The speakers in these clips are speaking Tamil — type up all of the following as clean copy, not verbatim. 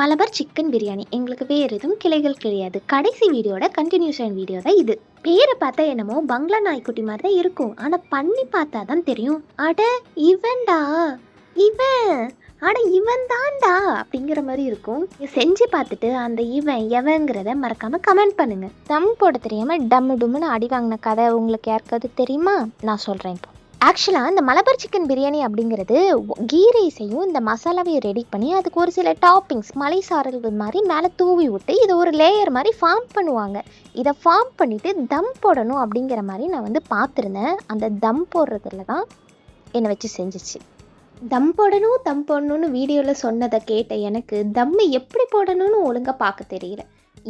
மலபார் சிக்கன் பிரியாணி. எங்களுக்கு வேறு எதுவும் கிளைகள் கிடையாது. கடைசி வீடியோட கண்டினியூஷன் வீடியோ தான் இது. பேரை பார்த்தா என்னமோ பங்களா நாய்க்குட்டி மாதிரி தான் இருக்கும். ஆனால் பண்ணி பார்த்தா தான் தெரியும். அட இவன்டா, இவன், அட இவன் தான்டா அப்படிங்கிற மாதிரி இருக்கும். செஞ்சு பார்த்துட்டு அந்த இவன் எவங்கிறத மறக்காம கமெண்ட் பண்ணுங்க. தம் போட தெரியாம டம்மு டும்முன்னு அடி வாங்கின கதை உங்களுக்கு யாருக்காவது தெரியுமா? நான் சொல்கிறேன் இப்போ. ஆக்சுவலாக இந்த மலபார் சிக்கன் பிரியாணி அப்படிங்கிறது கீ ரைஸையும் இந்த மசாலாவையும் ரெடி பண்ணி அதுக்கு ஒரு சில டாப்பிங்ஸ் மலை சாரல்கள் மாதிரி மேலே தூவி விட்டு இதை ஒரு லேயர் மாதிரி ஃபார்ம் பண்ணுவாங்க. இதை ஃபார்ம் பண்ணிவிட்டு தம் போடணும் அப்படிங்கிற மாதிரி நான் பார்த்துருந்தேன். அந்த தம் போடுறதுல தான் என்னை வச்சு செஞ்சிச்சு. தம் போடணும்னு வீடியோவில் சொன்னதை கேட்ட எனக்கு தம்மை எப்படி போடணும்னு ஒழுங்காக பார்க்க தெரியல.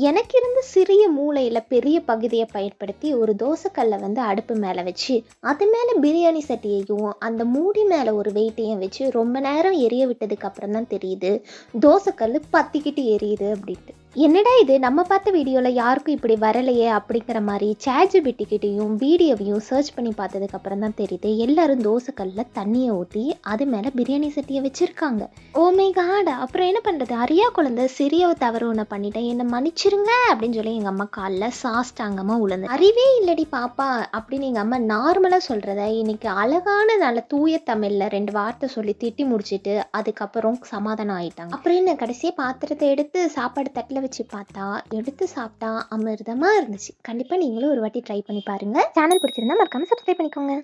எனக்கு இருந்த சிறிய மூளையில் பெரிய பகுதியை பயன்படுத்தி ஒரு தோசைக்கல்லை அடுப்பு மேலே வச்சு அது மேலே பிரியாணி சட்டியையும் அந்த மூடி மேலே ஒரு வெயிட்டையும் வச்சு ரொம்ப நேரம் எரிய விட்டதுக்கு அப்புறம் தான் தெரியுது தோசைக்கல் பற்றிக்கிட்டு எரியுது அப்படின்ட்டு. என்னடா இது, நம்ம பார்த்த வீடியோவில் யாருக்கும் இப்படி வரலையே அப்படிங்கிற மாதிரி ChatGPT வீடியோவையும் சர்ச் பண்ணி பார்த்ததுக்கப்புறம் தான் தெரியுது எல்லாரும் தோசைக்கல்லில் தண்ணியை ஊற்றி அது மேலே பிரியாணி சட்டியை வச்சுருக்காங்க. ஓமே காட், அப்புறம் என்ன பண்ணுறது, அறியா குழந்தை சிறிய தவறு ஒன்று பண்ணிட்டேன், என்னை மன்னிச்சிருங்க அப்படின்னு சொல்லி எங்கள் அம்மா காலில் சாஸ்டாங்கமாக உழுந்து. அறிவே இல்லடி பாப்பா அப்படின்னு எங்கள் அம்மா நார்மலாக சொல்கிறத இன்னைக்கு அழகான நல்ல தூய தமிழில் 2 வார்த்தை சொல்லி திட்டி முடிச்சுட்டு அதுக்கப்புறம் சமாதானம் ஆயிட்டாங்க. அப்புறம் என்ன கடைசியாக பாத்திரத்தை எடுத்து சாப்பாடு தட்டில் வச்சு பார்த்தா எடுத்து சாப்பிட்டா அமிர்தமா இருந்துச்சு. கண்டிப்பா நீங்களும் ஒரு வாட்டி ட்ரை பண்ணி பாருங்க. சேனல் பிடிச்சிருந்தா மறக்காம சப்ஸ்கிரைப் பண்ணிக்கோங்க.